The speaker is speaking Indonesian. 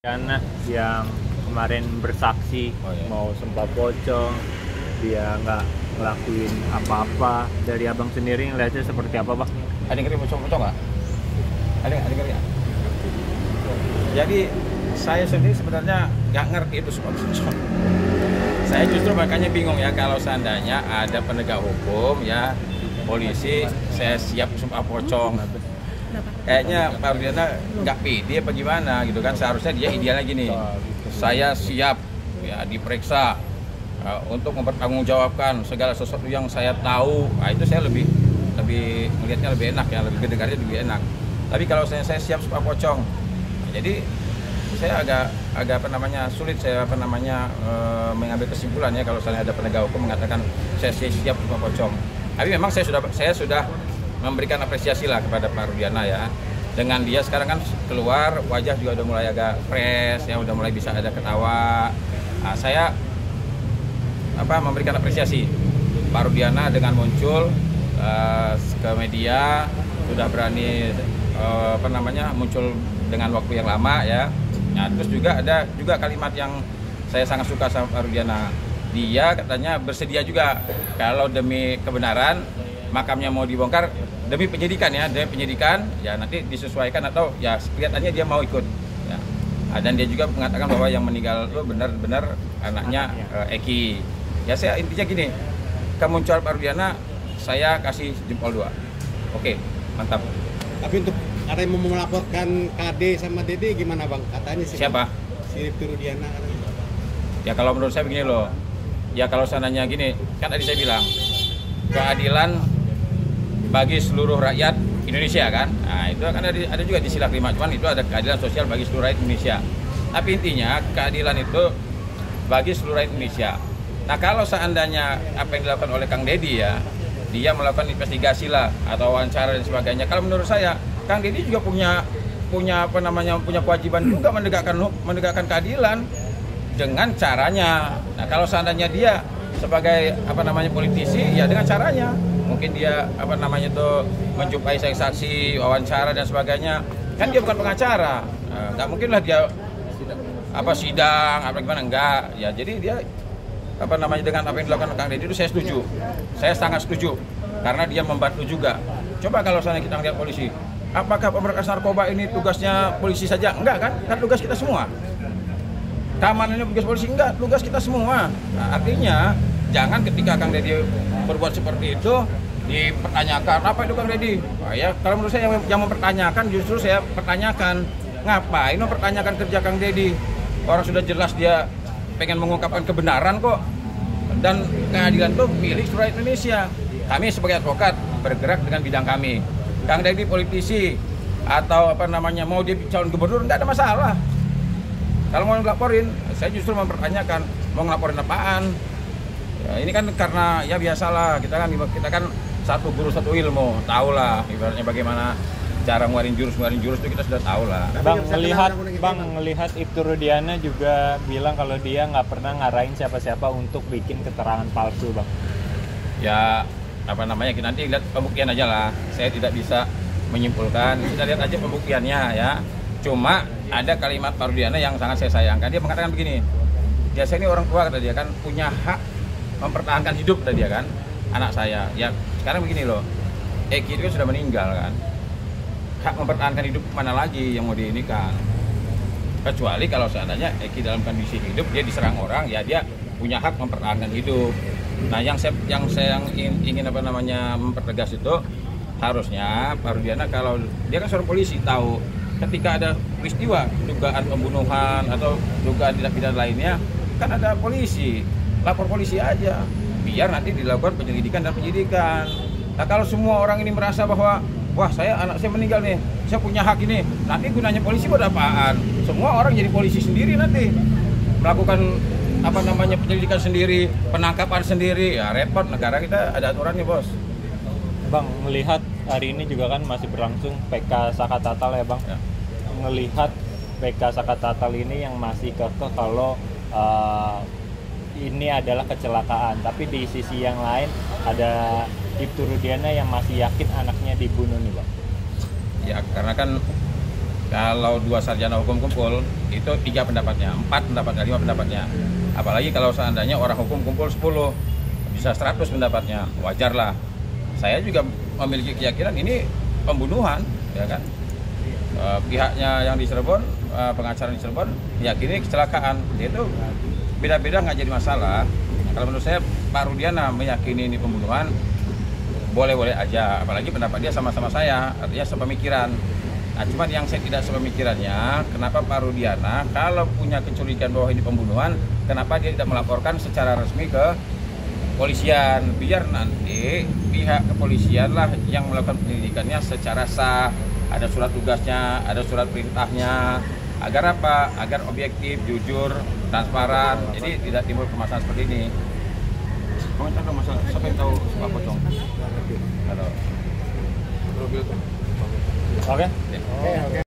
Karena yang kemarin bersaksi mau sumpah pocong, dia nggak ngelakuin apa-apa. Dari abang sendiri ngeliatnya seperti apa, Bang? Ada yang ngerti pocong nggak? Ada ngerti nggak? Jadi saya sendiri sebenarnya nggak ngerti itu sumpah pocong. Saya justru makanya bingung ya, kalau seandainya ada penegak hukum ya, polisi, saya siap sumpah pocong. Kayaknya Pak Rudiana nggak pede apa gimana gitu kan. Seharusnya dia idealnya gini, saya siap ya diperiksa untuk mempertanggungjawabkan segala sesuatu yang saya tahu. Nah, itu saya lebih melihatnya lebih enak ya, lebih mendengarnya lebih enak. Tapi kalau saya siap sumpah pocong, jadi saya agak sulit saya mengambil kesimpulan ya, kalau misalnya ada penegak hukum mengatakan saya siap sumpah pocong. Tapi memang saya sudah memberikan apresiasi lah kepada Pak Rudiana ya. Dengan dia sekarang kan keluar, wajah juga udah mulai agak fresh ya, udah mulai bisa ada ketawa. Nah, saya memberikan apresiasi Pak Rudiana dengan muncul ke media, sudah berani muncul dengan waktu yang lama ya. Nah, terus juga ada kalimat yang saya sangat suka sama Pak Rudiana. Dia katanya bersedia juga kalau demi kebenaran makamnya mau dibongkar, demi penyidikan ya nanti disesuaikan atau ya kelihatannya dia mau ikut ya. Dan dia juga mengatakan bahwa yang meninggal itu benar-benar anaknya Eki ya. Saya intinya gini, kemunculan Pak Rudiana saya kasih jempol 2. Oke, mantap. Tapi untuk ada yang mau melaporkan KD sama Dede gimana, Bang? Katanya sih siapa? Si Rudiana. Ya kalau menurut saya begini loh, ya kalau seandainya gini, kan tadi saya bilang keadilan bagi seluruh rakyat Indonesia kan. Nah, itu akan ada juga di sila 5, cuman itu ada keadilan sosial bagi seluruh rakyat Indonesia. Tapi intinya keadilan itu bagi seluruh rakyat Indonesia. Nah, kalau seandainya apa yang dilakukan oleh Kang Deddy ya, dia melakukan investigasi lah atau wawancara dan sebagainya. Kalau menurut saya Kang Deddy juga punya kewajiban juga menegakkan keadilan dengan caranya. Nah, kalau seandainya dia sebagai politisi ya dengan caranya. Mungkin dia menjumpai saksi, wawancara dan sebagainya. Kan dia bukan pengacara. Nggak mungkin lah dia sidang gimana, enggak. Ya jadi dia dengan apa yang dilakukan Kang Deddy itu saya setuju. Saya sangat setuju karena dia membantu juga. Coba kalau misalnya kita lihat polisi, apakah pemberantasan narkoba ini tugasnya polisi saja? Enggak kan? Kan tugas kita semua. Keamanan ini tugas polisi, enggak, tugas kita semua. Nah, artinya jangan ketika Kang Deddy berbuat seperti itu dipertanyakan apa itu Kang Deddy. Nah, ya kalau menurut saya yang mempertanyakan justru saya pertanyakan, ngapain mempertanyakan kerja Kang Deddy? Orang sudah jelas dia pengen mengungkapkan kebenaran kok, dan keadilan itu milik seluruh Indonesia. Kami sebagai advokat bergerak dengan bidang kami. Kang Deddy politisi atau mau dia calon gubernur enggak ada masalah. Kalau mau ngelaporin, saya justru mempertanyakan mau ngelaporin apaan. Ya, ini kan karena ya biasalah kita kan satu guru satu ilmu, tahulah ibaratnya bagaimana cara ngeluarin jurus itu kita sudah tahu lah. Bang ngelihat Ibtu Rudiana juga bilang kalau dia nggak pernah ngarahin siapa-siapa untuk bikin keterangan palsu, Bang. Ya nanti lihat pembuktian aja lah. Saya tidak bisa menyimpulkan, kita lihat aja pembuktiannya ya. Cuma ada kalimat Pak Rudiana yang sangat saya sayangkan. Dia mengatakan begini, dia ini orang tua, kata dia kan punya hak mempertahankan hidup, kata dia kan, anak saya. Ya sekarang begini loh, Eki itu sudah meninggal kan, hak mempertahankan hidup mana lagi yang mau diinikan? Kecuali kalau seandainya Eki dalam kondisi hidup dia diserang orang, ya dia punya hak mempertahankan hidup. Nah yang saya ingin mempertegas itu, harusnya Pak Rudiana kalau dia kan seorang polisi tahu ketika ada peristiwa dugaan pembunuhan atau dugaan tindak pidana lainnya, kan ada polisi, lapor polisi aja biar nanti dilakukan penyelidikan dan penyidikan. Nah kalau semua orang ini merasa bahwa wah anak saya meninggal nih, saya punya hak ini, nanti gunanya polisi buat apaan? Semua orang jadi polisi sendiri nanti, melakukan penyelidikan sendiri, penangkapan sendiri, ya repot. Negara kita ada aturannya, bos. Bang, melihat hari ini juga kan masih berlangsung PK Saka Tatal ya, Bang. Ya. Melihat PK Saka Tatal ini yang masih kekeh kalau ini adalah kecelakaan, tapi di sisi yang lain ada Ibtu Rudiana yang masih yakin anaknya dibunuh nih, Bang. Ya karena kan Kalau 2 sarjana hukum kumpul, itu 3 pendapatnya, 4 pendapatnya, 5 pendapatnya. Apalagi kalau seandainya orang hukum kumpul 10, bisa 100 pendapatnya, wajar lah. Saya juga memiliki keyakinan ini pembunuhan, ya kan. Pihaknya yang di Cirebon, pengacara di Cirebon, meyakini kecelakaan. Itu beda-beda nggak jadi masalah. Kalau menurut saya Pak Rudiana meyakini ini pembunuhan, boleh-boleh aja. Apalagi pendapat dia sama-sama saya, artinya sepemikiran. Nah, cuman yang saya tidak sepemikirannya, kenapa Pak Rudiana kalau punya kecurigaan bahwa ini pembunuhan, kenapa dia tidak melaporkan secara resmi ke polisian, biar nanti pihak kepolisian lah yang melakukan penyelidikannya secara sah, ada surat tugasnya, ada surat perintahnya, agar apa? Agar objektif, jujur, transparan, jadi tidak timbul permasalahan seperti ini. Komentar dong masalah, siapa yang tahu Pak Pocong? Oke. Oke.